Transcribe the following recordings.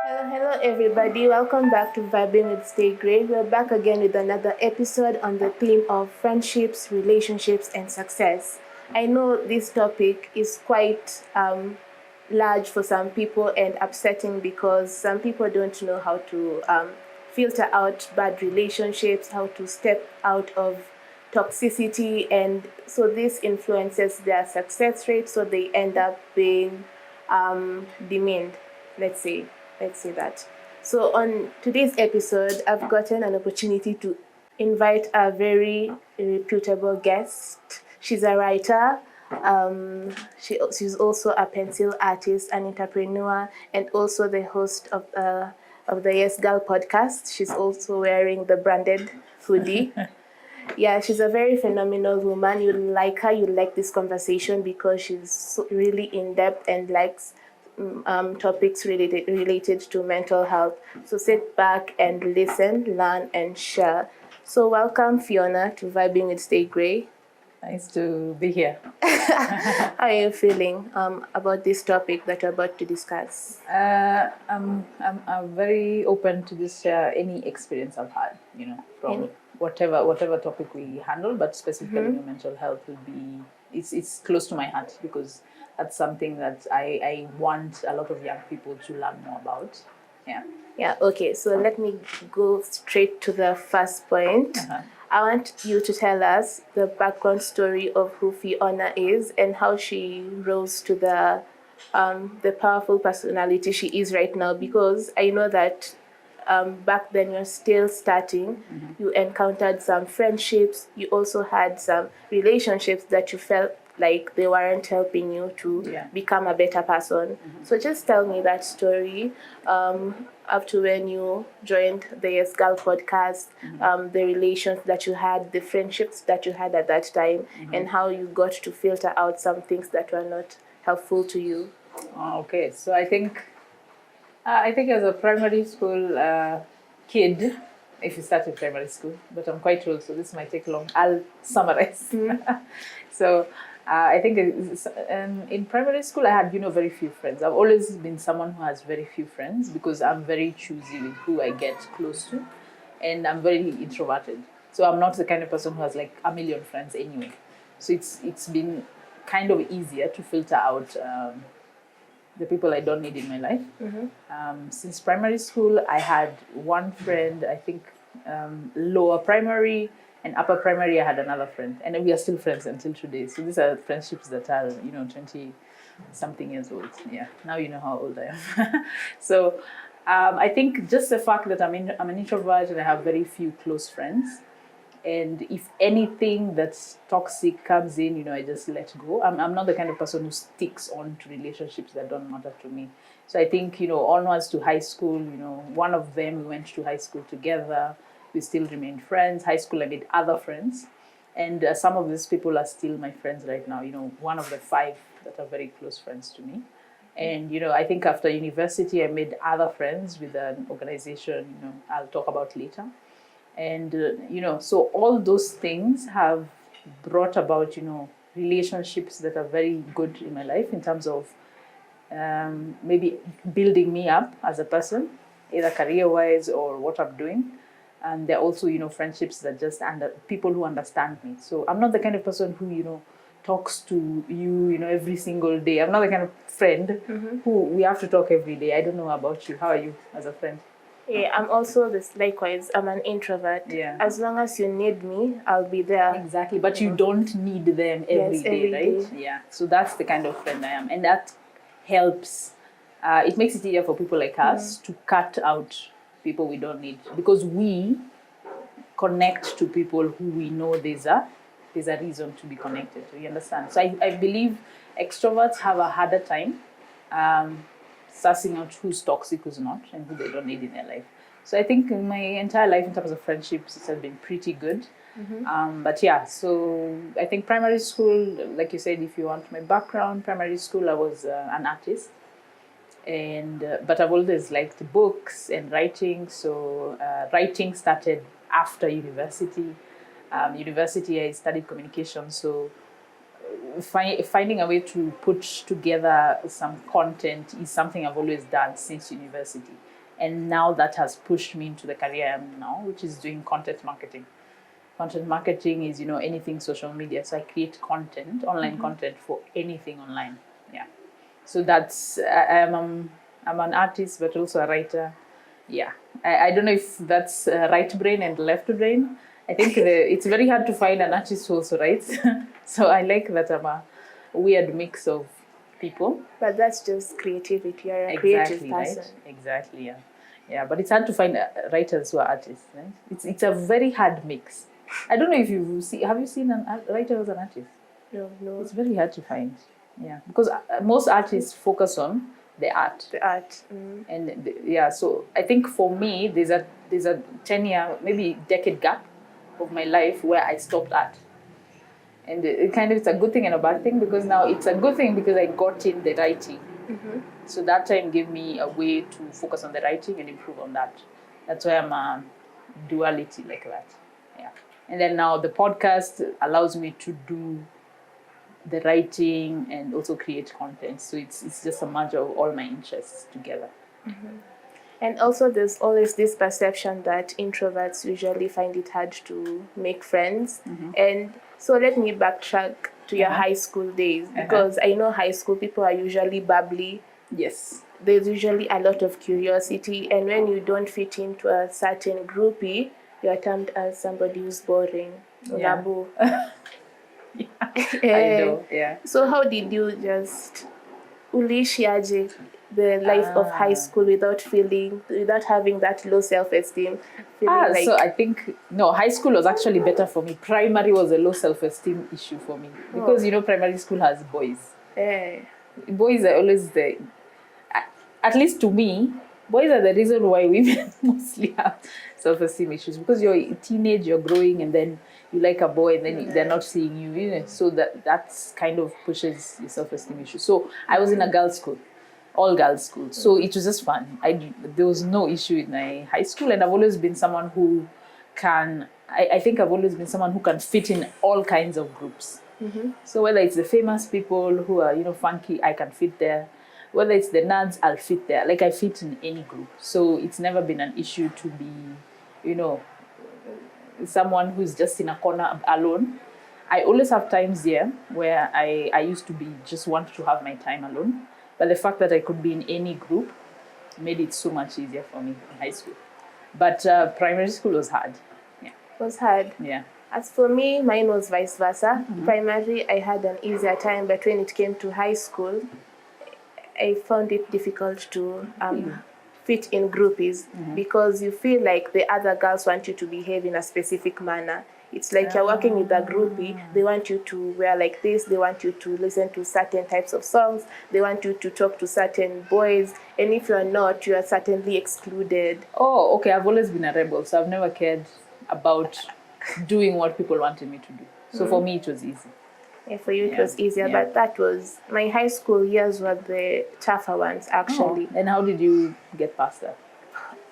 Hello everybody. Welcome back to Vibing with Grayy. We're back again with another episode on the theme of friendships, relationships, and success. I know this topic is quite large for some people and upsetting because some people don't know how to filter out bad relationships, how to step out of toxicity, and so this influences their success rate, so they end up being demeaned, let's say that. So on today's episode, I've gotten an opportunity to invite a very reputable guest. She's a writer. She's also a pencil artist, an entrepreneur, and also the host of the Yes Girl podcast. She's also wearing the branded hoodie. Yeah, she's a very phenomenal woman. You like her, you like this conversation because she's really in depth and likes topics related to mental health. So sit back and listen, learn, and share. So welcome, Fiona, to Vibing with Grayy. Nice to be here. How are you feeling about this topic that we're about to discuss? I'm very open to this any experience I've had, from whatever topic we handle, but specifically mental health will be it's close to my heart because that's something that I want a lot of young people to learn more about. Yeah, okay, so let me go straight to the first point. I want you to tell us the background story of who Fiona is and how she rose to the powerful personality she is right now, because I know that back then you're still starting. You encountered some friendships, you also had some relationships that you felt like they weren't helping you to become a better person. So just tell me that story up to when you joined the Yes Girl podcast, the relations that you had, the friendships that you had at that time, and how you got to filter out some things that were not helpful to you. Okay, so I think as a primary school kid, if you start in primary school, but I'm quite old, so this might take long. I'll summarize. So I think in primary school, I had, very few friends. I've always been someone who has very few friends because I'm very choosy with who I get close to, and I'm very introverted. So I'm not the kind of person who has like a million friends anyway. So it's been kind of easier to filter out the people I don't need in my life. Since primary school, I had one friend, I think lower primary and upper primary, I had another friend. And we are still friends until today. So these are friendships that are, 20 something years old. Yeah, now you know how old I am. So I think just the fact that I'm an introvert and I have very few close friends. And if anything that's toxic comes in, I just let go. I'm not the kind of person who sticks on to relationships that don't matter to me. So I think, onwards to high school, one of them, we went to high school together. We still remained friends. High school, I made other friends. And some of these people are still my friends right now. One of the 5 that are very close friends to me. And, I think after university, I made other friends with an organization, I'll talk about later. And, so all those things have brought about, relationships that are very good in my life in terms of maybe building me up as a person, either career-wise or what I'm doing. And they're also, friendships that just people who understand me. So I'm not the kind of person who, talks to you, every single day. I'm not the kind of friend who we have to talk every day. I don't know about you. How are you as a friend? Yeah, I'm also this. Likewise, I'm an introvert. Yeah. As long as you need me, I'll be there. Exactly, but you don't need them every day, right? Yeah. So that's the kind of friend I am, and that helps. It makes it easier for people like us to cut out people we don't need, because we connect to people who we know there's a reason to be connected to. You understand? So I believe extroverts have a harder time sussing out who's toxic, who's not, and who they don't need in their life. So I think in my entire life, in terms of friendships, it has been pretty good. But yeah, so I think primary school, like you said, if you want my background, primary school, I was an artist. And but I've always liked books and writing. So writing started after university. University, I studied communication. So finding a way to put together some content is something I've always done since university. And now that has pushed me into the career I am in now, which is doing content marketing. Content marketing is, anything social media. So I create content, online content for anything online. Yeah. So that's, I'm an artist, but also a writer. Yeah. I don't know if that's right brain and left brain. I think it's very hard to find an artist who also writes. So I like that I'm a weird mix of people. But that's just creativity. You're a creative person. Right? Exactly, yeah. Yeah, but it's hard to find writers who are artists, right? It's a very hard mix. I don't know if have you seen a writer who's an artist? No. It's very hard to find. Yeah, because most artists focus on the art. The art. And so I think for me, there's a 10-year, maybe decade gap of my life where I stopped art. And it's a good thing and a bad thing, because now it's a good thing because I got in the writing. So that time gave me a way to focus on the writing and improve on that. That's why I'm a duality like that. Yeah. And then now the podcast allows me to do the writing and also create content. So it's just a merge of all my interests together. And also there's always this perception that introverts usually find it hard to make friends. And so let me backtrack to your high school days, because I know high school people are usually bubbly. Yes. There's usually a lot of curiosity, and when you don't fit into a certain groupie, you're termed as somebody who's boring. Yeah. Unabu. I know, yeah. So how did you just ulishiaje the life of high school without having that low self-esteem? So I think, no, high school was actually better for me. Primary was a low self-esteem issue for me. Because, primary school has boys. Boys are always at least to me, boys are the reason why women mostly have self-esteem issues. Because you're a teenage, you're growing, and then you like a boy, and then they're not seeing you. So that's kind of pushes your self-esteem issue. So I was in a girls' school, all girls' school. So it was just fun. There was no issue in my high school, and I've always been someone who can. I think I've always been someone who can fit in all kinds of groups. So whether it's the famous people who are funky, I can fit there. Whether it's the nerds, I'll fit there. Like I fit in any group. So it's never been an issue to be, someone who's just in a corner alone. I always have times here where I used to just want to have my time alone. But the fact that I could be in any group made it so much easier for me in high school. But primary school was hard. Yeah. It was hard. Yeah. As for me, mine was vice versa. Primary, I had an easier time, but when it came to high school, I found it difficult to fit in groupies, because you feel like the other girls want you to behave in a specific manner. It's like you're working with a groupie, they want you to wear like this, they want you to listen to certain types of songs, they want you to talk to certain boys, and if you're not, you are certainly excluded. Oh, okay, I've always been a rebel, so I've never cared about doing what people wanted me to do. So for me, it was easy. Yeah, for you it was easier, but that was, my high school years were the tougher ones, actually. And how did you get past that?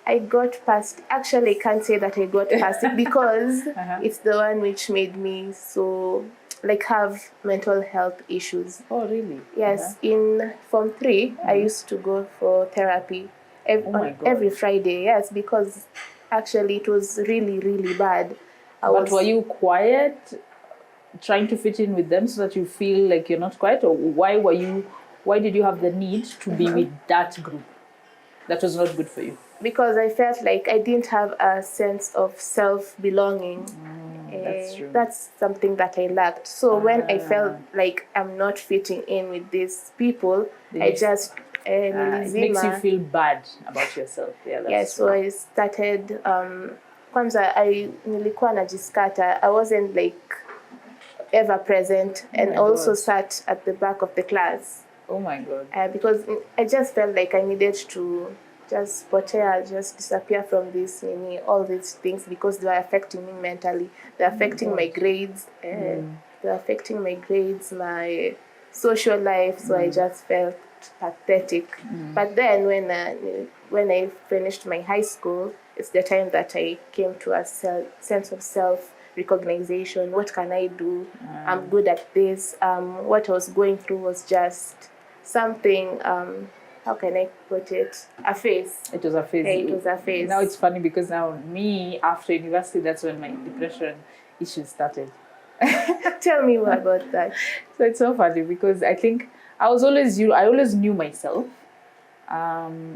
I got past, actually I can't say that I got past it, because it's the one which made me so, have mental health issues. Oh, really? Yes, in Form 3, I used to go for therapy every Friday, yes, because actually it was really, really bad. But were you quiet, trying to fit in with them so that you feel like you're not quiet, or why did you have the need to be with that group that was not good for you? Because I felt like I didn't have a sense of self-belonging. That's true. That's something that I lacked. So when I felt like I'm not fitting in with these people, I just it makes you feel bad about yourself. Yeah, that's so I started kwanza nilikuwa najiskata. I wasn't ever present, and also sat at the back of the class. Oh my God. Because I just felt like I needed to just potea, just disappear from all these things, because they were affecting me mentally. They're affecting my grades, they're affecting my grades, my social life, so I just felt pathetic. But then when I finished my high school, it's the time that I came to a sense of self-recognition. What can I do? I'm good at this. What I was going through was just something, how how can I put it? A phase. It was a phase. Yeah, it was a phase. Now it's funny because now me, after university, that's when my depression issues started. Tell me more about that. So it's so funny because I think I always knew myself.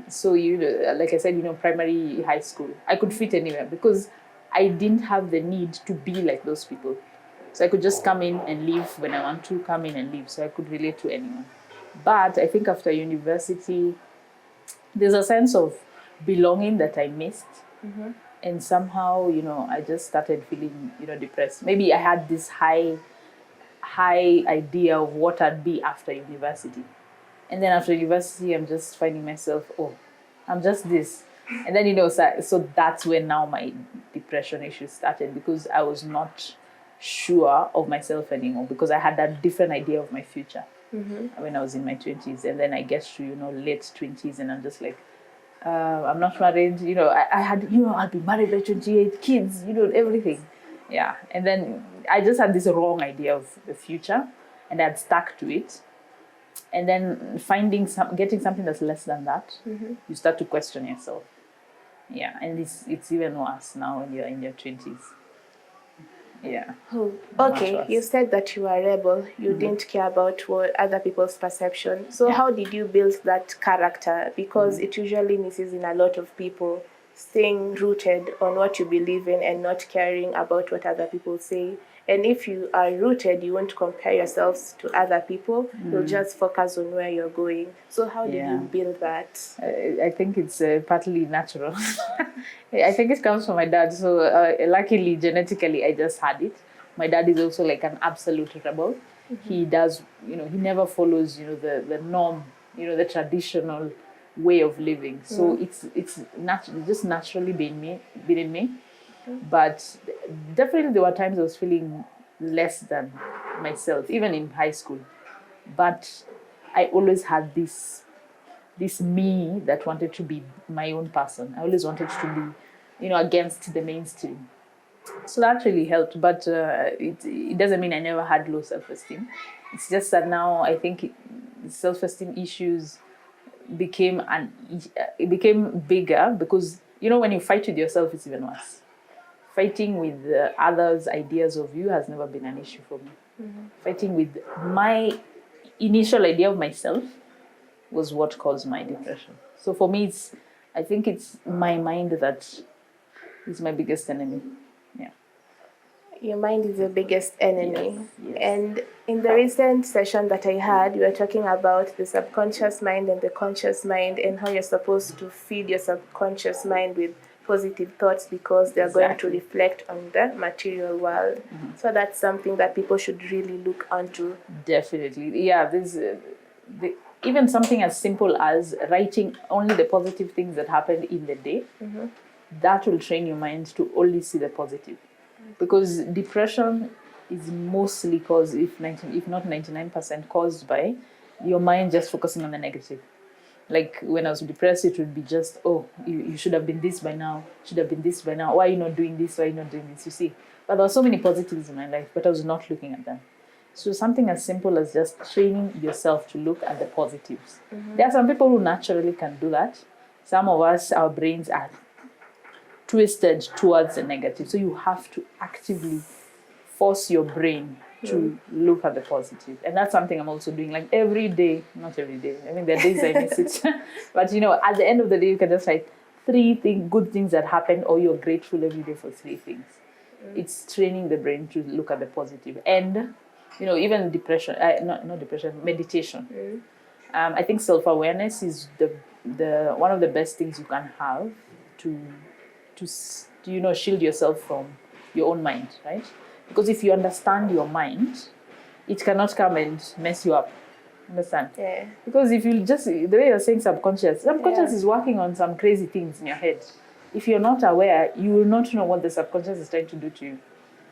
So like I said, primary, high school, I could fit anywhere because I didn't have the need to be like those people. So I could just come in and leave when I want to, come in and leave. So I could relate to anyone. But I think after university, there's a sense of belonging that I missed. And somehow, I just started feeling, depressed. Maybe I had this high idea of what I'd be after university. And then after university, I'm just finding myself, oh, I'm just this. And then, so that's when now my depression issue started because I was not sure of myself anymore because I had that different idea of my future when I was in my 20s. And then I get to, late 20s and I'm just like, I'm not married. I had, I'll be married by 28, kids, everything. Yeah. And then I just had this wrong idea of the future and I'd stuck to it. And then getting something that's less than that, you start to question yourself. Yeah, and it's even worse now when you're in your 20s. Yeah. Oh, okay. You said that you were a rebel. You didn't care about what other people's perception. So how did you build that character? Because it usually misses in a lot of people, staying rooted on what you believe in and not caring about what other people say. And if you are rooted, you won't compare yourselves to other people. You'll just focus on where you're going. So how did you build that? I think it's partly natural. I think it comes from my dad. So luckily, genetically, I just had it. My dad is also like an absolute rebel. He does, he never follows, the norm, the traditional way of living. So it's just naturally been in me. But definitely there were times I was feeling less than myself, even in high school. But I always had this me that wanted to be my own person. I always wanted to be, against the mainstream. So that really helped. But it doesn't mean I never had low self-esteem. It's just that now I think self-esteem issues became bigger because, when you fight with yourself, it's even worse. Fighting with others' ideas of you has never been an issue for me. Fighting with my initial idea of myself was what caused my depression. So for me, I think it's my mind that is my biggest enemy. Yeah. Your mind is your biggest enemy. Yes. And in the recent session that I had, we were talking about the subconscious mind and the conscious mind and how you're supposed to feed your subconscious mind with positive thoughts because they're going to reflect on the material world. So that's something that people should really look onto. Definitely. Yeah, even something as simple as writing only the positive things that happened in the day, that will train your mind to only see the positive. Because depression is mostly caused, if not 99%, caused by your mind just focusing on the negative. Like when I was depressed, it would be just, oh, you should have been this by now, should have been this by now. Why are you not doing this? Why are you not doing this? You see. But there were so many positives in my life, but I was not looking at them. So something as simple as just training yourself to look at the positives. There are some people who naturally can do that. Some of us, our brains are twisted towards the negative. So you have to actively force your brain to look at the positive. And that's something I'm also doing like every day. Not every day. I mean, there are days I miss it. But at the end of the day, you can just write 3 good things that happened, or you're grateful every day for 3 things. It's training the brain to look at the positive. And, even depression, not depression, meditation. I think self-awareness is the one of the best things you can have to shield yourself from your own mind, right? Because if you understand your mind, it cannot come and mess you up. Understand? Yeah. Because if you just, the way you're saying subconscious is working on some crazy things in your head. If you're not aware, you will not know what the subconscious is trying to do to you.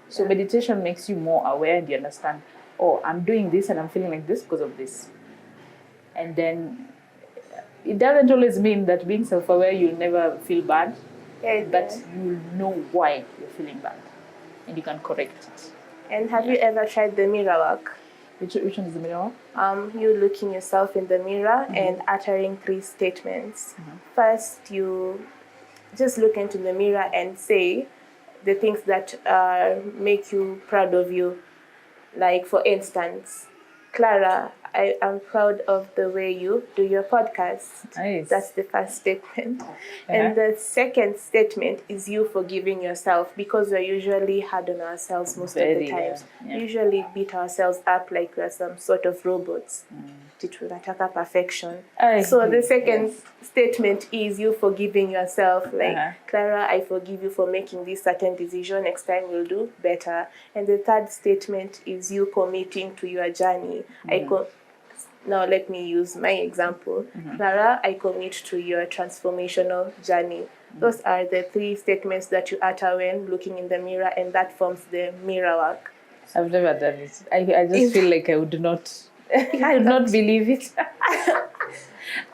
So meditation makes you more aware and you understand, oh, I'm doing this and I'm feeling like this because of this. And then it doesn't always mean that being self-aware, you'll never feel bad. But you'll know why you're feeling bad and you can correct it. And have you ever tried the mirror work? Which one is the mirror? You looking yourself in the mirror and uttering 3 statements. First, you just look into the mirror and say the things that make you proud of you. Like, for instance, Clara, I am proud of the way you do your podcast. Nice. That's the first statement. And the second statement is you forgiving yourself, because we're usually hard on ourselves most of the times. Yeah. Usually beat ourselves up like we're some sort of robots. Tunataka perfection. So the second statement is you forgiving yourself. Like, Clara, I forgive you for making this certain decision. Next time you'll do better. And the third statement is you committing to your journey. Now let me use my example. Clara, I commit to your transformational journey. Those are the 3 statements that you utter when looking in the mirror, and that forms the mirror work. I've never done it. I just feel like I would not. I would not believe it.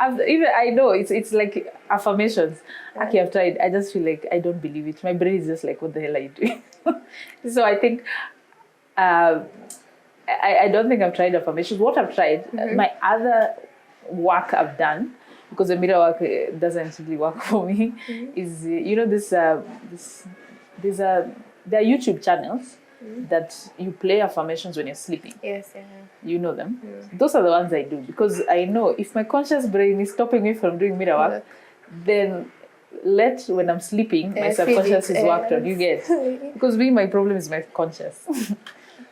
I know it's like affirmations. Okay, I've tried. I just feel like I don't believe it. My brain is just like, what the hell are you doing? So I think I don't think I've tried affirmations. What I've tried, my other work I've done, because the mirror work doesn't really work for me, is there are YouTube channels that you play affirmations when you're sleeping. Yes, yeah. You know them. Those are the ones I do, because I know if my conscious brain is stopping me from doing mirror work, then when I'm sleeping, my subconscious is worked on. You get, because my problem is my conscious.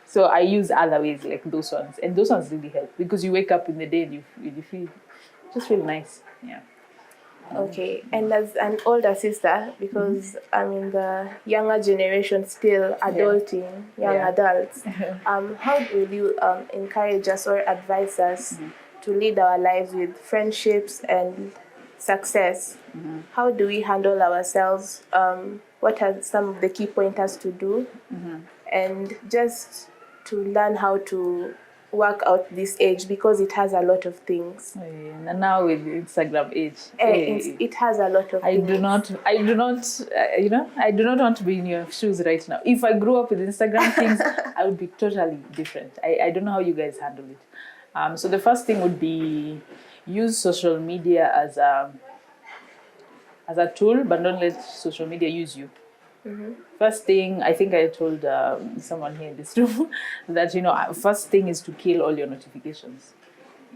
So I use other ways like those ones, and those ones really help, because you wake up in the day and you feel nice. Yeah. Okay, and as an older sister, because I'm in the younger generation still, adulting, young adults, how will you encourage us or advise us to lead our lives with friendships and success? How do we handle ourselves? What are some of the key pointers to do? And just to learn how to work out this age, because it has a lot of things. And now with Instagram age, it has a lot of things. I do not want to be in your shoes right now. If I grew up with Instagram things, I would be totally different. I don't know how you guys handle it. So the first thing would be use social media as a tool, but don't let social media use you. First thing, I think I told someone here in this room that, first thing is to kill all your notifications.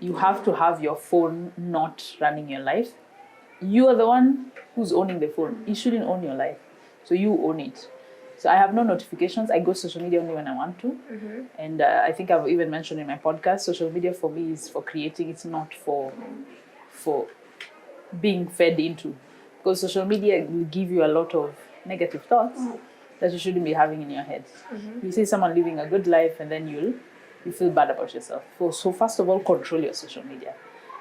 You have to have your phone not running your life. You are the one who's owning the phone. You shouldn't own your life. So you own it. So I have no notifications. I go social media only when I want to. And I think I've even mentioned in my podcast, social media for me is for creating. It's not for being fed into. Because social media will give you a lot of negative thoughts that you shouldn't be having in your head. You see someone living a good life, and then you feel bad about yourself. So first of all, control your social media.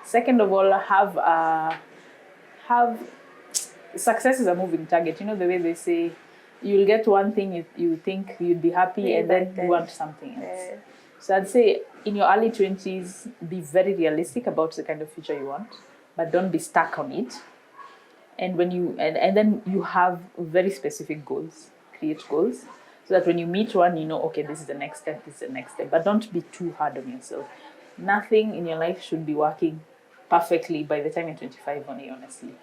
Second of all, have success is a moving target. The way they say you'll get one thing you think you'd be happy, and then you want something else. So I'd say in your early 20s, be very realistic about the kind of future you want, but don't be stuck on it. And when and then you have very specific goals, create goals, so that when you meet one, okay, this is the next step, this is the next step. But don't be too hard on yourself. Nothing in your life should be working perfectly by the time you're 25, honestly.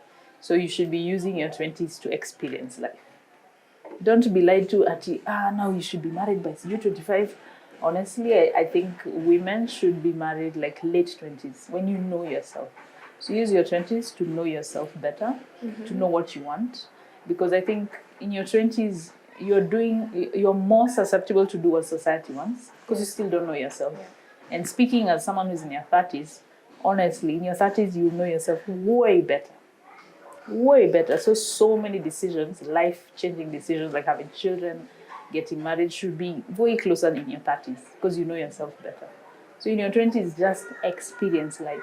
So you should be using your 20s to experience life. Don't be lied to now you should be married by you're 25. Honestly, I think women should be married like late 20s, when you know yourself. So use your 20s to know yourself better, to know what you want. Because I think in your 20s, you're more susceptible to do what society wants, because you still don't know yourself. And speaking as someone who's in your 30s, honestly, in your 30s, you know yourself way better. Way better. So many decisions, life-changing decisions like having children, getting married, should be way closer in your 30s, because you know yourself better. So in your 20s, just experience life.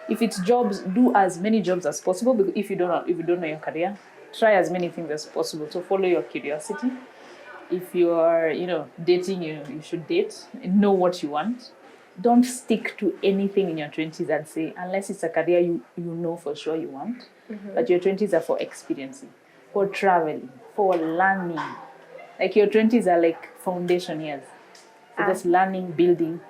If it's jobs, do as many jobs as possible. Because if you don't know your career, try as many things as possible. So follow your curiosity. If you are, dating, you should date and know what you want. Don't stick to anything in your 20s, I'd say, unless it's a career you know for sure you want. But your 20s are for experiencing, for traveling, for learning. Like your 20s are like foundation years. So just learning, building,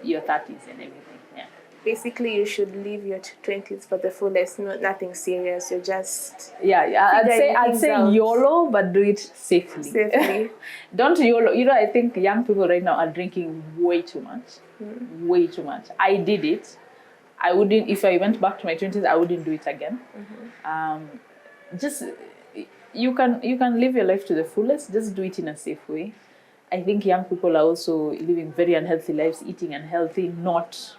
your 30s and everything. Yeah. Basically, you should live your 20s for the fullest. No, nothing serious. You're just Yeah, I'd figuring say things out. YOLO, but do it safely. Safely. Don't YOLO. I think young people right now are drinking way too much. Way too much. I did it. I wouldn't, if I went back to my 20s, I wouldn't do it again. Just, you can live your life to the fullest, just do it in a safe way. I think young people are also living very unhealthy lives, eating unhealthy, not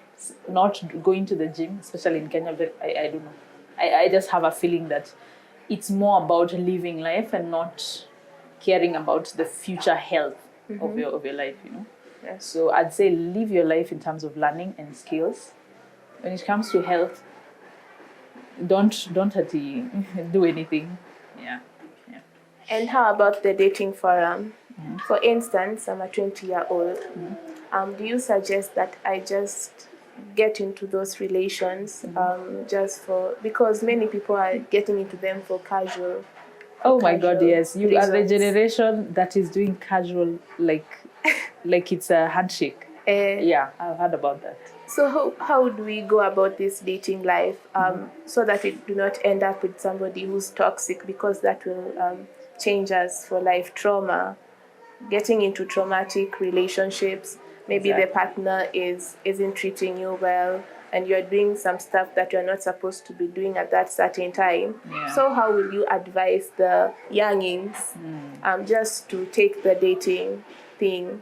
going to the gym, especially in Kenya. I don't know. I just have a feeling that it's more about living life and not caring about the future health of your life, Yeah. So I'd say live your life in terms of learning and skills. When it comes to health, don't do anything. Yeah. And how about the dating forum? For instance, I'm a 20-year-old. Do you suggest that I just get into those relations because many people are getting into them for casual? Oh my God, yes. You are the reasons. generation that is doing casual like it's a handshake. Yeah, I've heard about that. So how do we go about this dating life so that it do not end up with somebody who's toxic, because that will change us for life? Trauma, getting into traumatic relationships, maybe Exactly. the partner isn't treating you well and you're doing some stuff that you're not supposed to be doing at that certain time. Yeah. So how will you advise the youngins just to take the dating thing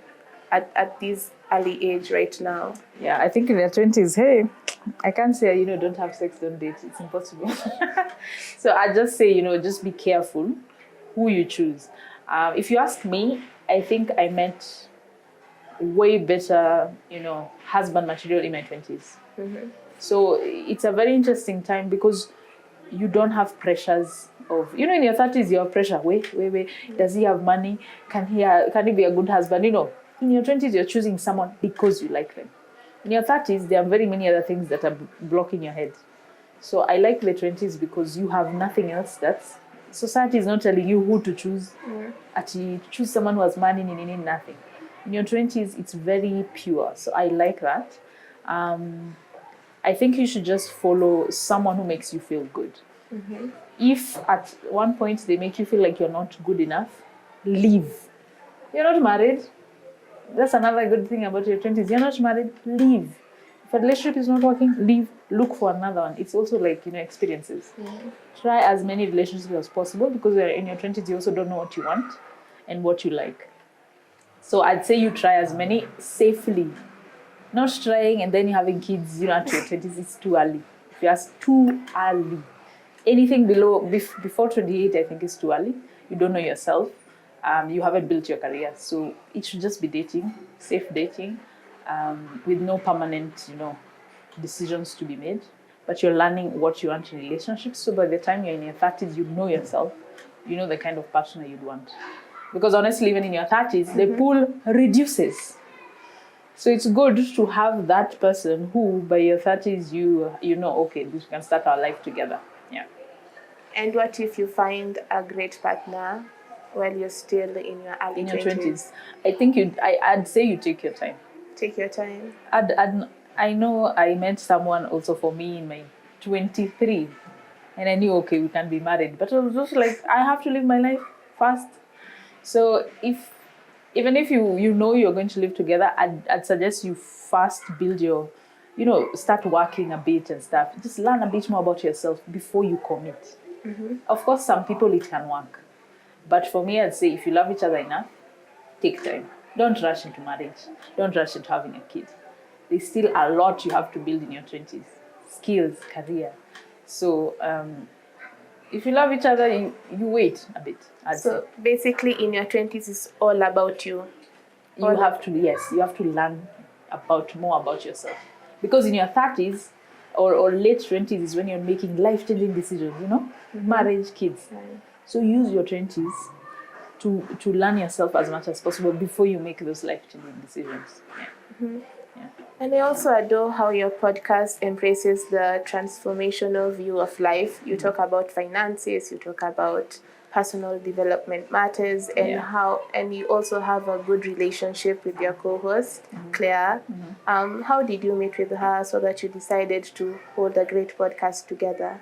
at this early age right now? Yeah, I think in their 20s, hey, I can't say, don't have sex, don't date. It's impossible. So I just say, just be careful who you choose. If you ask me, I think I met way better, husband material in my 20s. So it's a very interesting time because you don't have pressures of, in your 30s, you have pressure. Wait. Does he have money? Can he be a good husband? In your 20s, you're choosing someone because you like them. In your 30s, there are very many other things that are blocking your head. So I like the 20s because you have nothing else society is not telling you who to choose. Actually, choose someone who has money, nothing. In your 20s, it's very pure. So I like that. I think you should just follow someone who makes you feel good. If at one point they make you feel like you're not good enough, leave. You're not married. That's another good thing about your 20s. You're not married, leave. If a relationship is not working, leave. Look for another one. It's also like, experiences. Try as many relationships as possible because in your 20s, you also don't know what you want and what you like. So I'd say you try as many safely. Not trying and then you're having kids, at your 20s, it's too early. If you ask, too early. Anything before 28, I think is too early. You don't know yourself. You haven't built your career. So it should just be dating, safe dating, with no permanent, decisions to be made. But you're learning what you want in relationships. So by the time you're in your 30s, you know yourself. You know the kind of partner you'd want. Because honestly, even in your 30s, the pool reduces. So it's good to have that person who, by your 30s, you know, okay, we can start our life together. Yeah. And what if you find a great partner while you're still in your early 20s? I think I'd say you take your time. Take your time. I know I met someone also for me in my 23, and I knew, okay, we can be married. But I was just like, I have to live my life fast. So even if you know you're going to live together, I'd suggest you first build your, start working a bit and stuff. Just learn a bit more about yourself before you commit. Of course, some people it can work. But for me, I'd say if you love each other enough, take time. Don't rush into marriage. Don't rush into having a kid. There's still a lot you have to build in your 20s. Skills, career. So if you love each other, you wait a bit. So basically in your 20s, it's all about you. You have to learn more about yourself. Because in your 30s or late 20s is when you're making life-changing decisions, marriage, kids. Right. So use your 20s to learn yourself as much as possible before you make those life-changing decisions. Yeah. And I also adore how your podcast embraces the transformational view of life. You talk about finances, you talk about personal development matters, and you also have a good relationship with your co-host, Claire. How did you meet with her so that you decided to hold a great podcast together?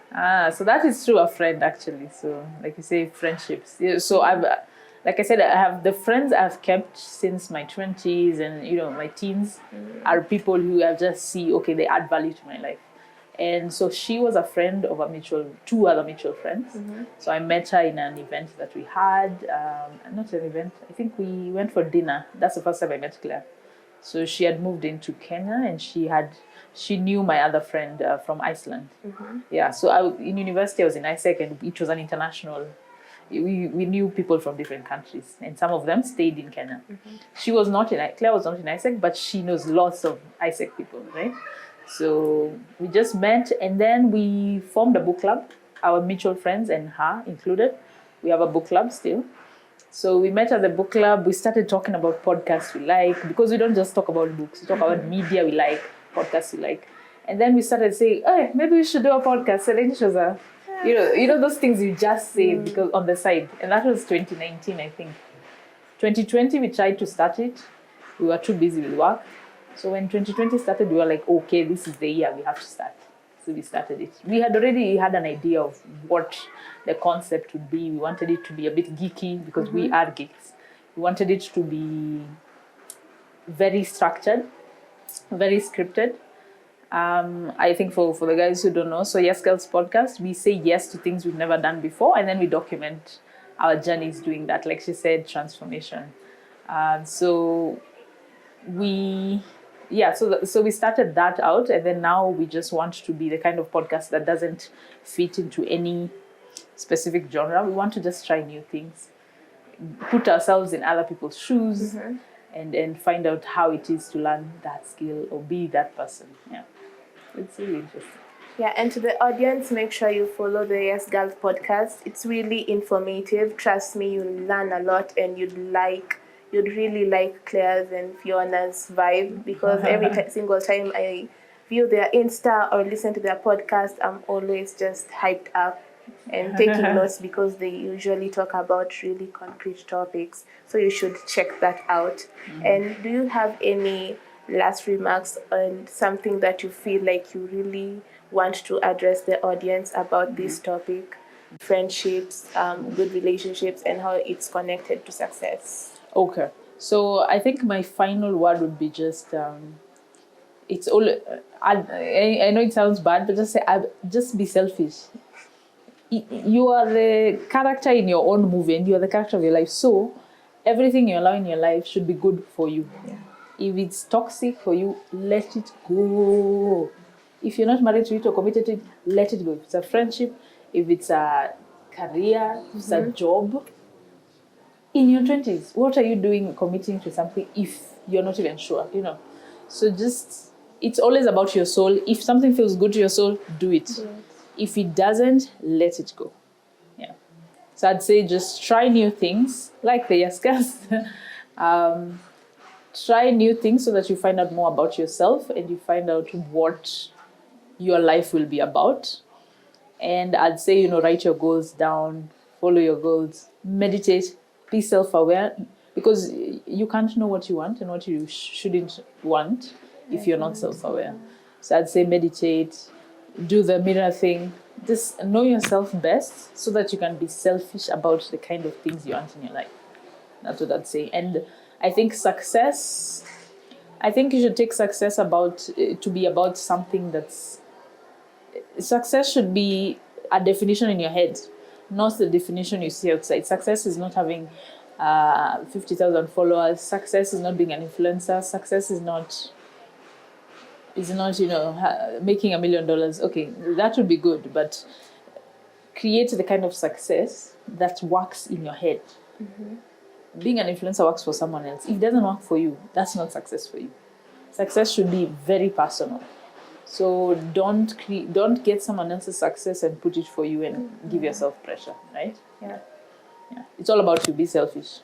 So that is through a friend, actually. So, like you say, friendships. Yeah, so I've, like I said, I have the friends I've kept since my 20s and, my teens are people who I just see, okay, they add value to my life. And so she was a friend of two other mutual friends. So I met her in an event that we had. Not an event, I think we went for dinner. That's the first time I met Claire. So she had moved into Kenya, and she knew my other friend from Iceland. Yeah, so in university I was in ISEC, and it was an international. We knew people from different countries, and some of them stayed in Kenya. She was not in Claire was not in ISEC, but she knows lots of ISEC people, right? So we just met, and then we formed a book club, our mutual friends and her included. We have a book club still. So we met at the book club. We started talking about podcasts we like, because we don't just talk about books. We talk about media we like, podcasts we like. And then we started saying, hey, maybe we should do a podcast. So then it was those things you just say because on the side. And that was 2019, I think. 2020, we tried to start it. We were too busy with work. So when 2020 started, we were like, okay, this is the year we have to start. So we started it. We had already had an idea of what the concept would be. We wanted it to be a bit geeky because we are geeks. We wanted it to be very structured, very scripted. I think for the guys who don't know, so Yes Girls podcast, we say yes to things we've never done before, and then we document our journeys doing that. Like she said, transformation. So we started that out, and then now we just want to be the kind of podcast that doesn't fit into any specific genre. We want to just try new things, put ourselves in other people's shoes, and find out how it is to learn that skill or be that person. Yeah, it's really interesting. Yeah, and to the audience, make sure you follow the Yes Girls podcast. It's really informative. Trust me, you'll learn a lot, and you'd really like Claire's and Fiona's vibe, because every single time I view their Insta or listen to their podcast, I'm always just hyped up and taking notes, because they usually talk about really concrete topics. So you should check that out. And do you have any last remarks on something that you feel like you really want to address the audience about this topic? Friendships, good relationships, and how it's connected to success. Okay, so I think my final word would be just it's all. I know it sounds bad, but just be selfish. You are the character in your own movie, and you are the character of your life. So everything you allow in your life should be good for you. Yeah. If it's toxic for you, let it go. If you're not married to it or committed to it, let it go. If it's a friendship, if it's a career, if it's a job. In your 20s, what are you doing committing to something if you're not even sure, So it's always about your soul. If something feels good to your soul, do it. Yes. If it doesn't, let it go. Yeah. So I'd say just try new things, like the Yes Girls. Try new things so that you find out more about yourself and you find out what your life will be about. And I'd say, write your goals down, follow your goals, meditate, be self-aware, because you can't know what you want and what you shouldn't want if you're not self-aware. So I'd say meditate, do the mirror thing, just know yourself best so that you can be selfish about the kind of things you want in your life. That's what I'd say. And I think you should take success to be about something that's... Success should be a definition in your head, not the definition you see outside. Success is not having 50,000 followers. Success is not being an influencer. Success is not making $1 million. Okay, that would be good, but create the kind of success that works in your head. Being an influencer works for someone else. If it doesn't work for you, that's not success for you. Success should be very personal. So don't get someone else's success and put it for you and give yourself pressure, right? Yeah. It's all about you. Be selfish.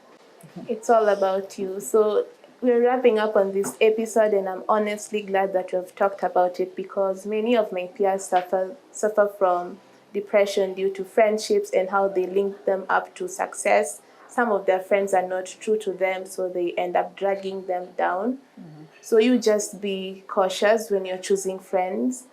It's all about you. So we're wrapping up on this episode, and I'm honestly glad that we've talked about it, because many of my peers suffer from depression due to friendships and how they link them up to success. Some of their friends are not true to them, so they end up dragging them down. So you just be cautious when you're choosing friends.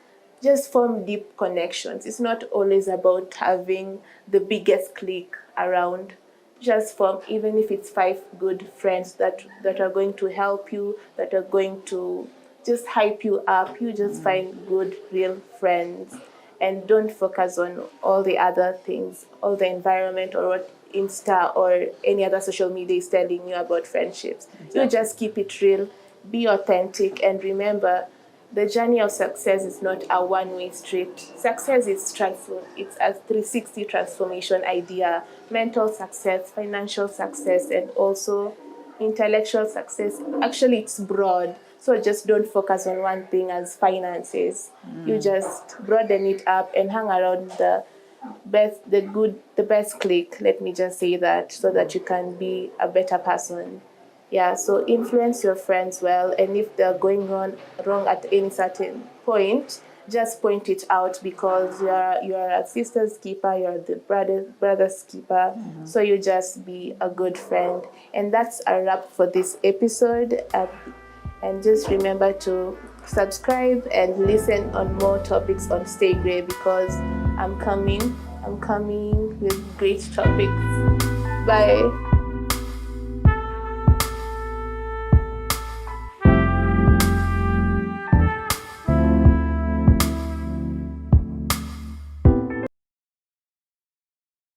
Just form deep connections. It's not always about having the biggest clique around. Just form, even if it's 5 good friends that are going to help you, that are going to just hype you up. You just find good, real friends, and don't focus on all the other things, all the environment or what Insta or any other social media is telling you about friendships. Exactly. You just keep it real, be authentic, and remember the journey of success is not a one-way street. Success is transform. It's a 360 transformation idea. Mental success, financial success, and also intellectual success. Actually, it's broad. So just don't focus on one thing as finances. You just broaden it up and hang around the best clique. Let me just say that, so that you can be a better person. Yeah, so influence your friends well, and if they're going wrong at any certain point, just point it out, because you're a sister's keeper, you're the brother's keeper. So you just be a good friend. And that's a wrap for this episode. And just remember to subscribe and listen on more topics on Stay Grey, because I'm coming with great topics. Bye.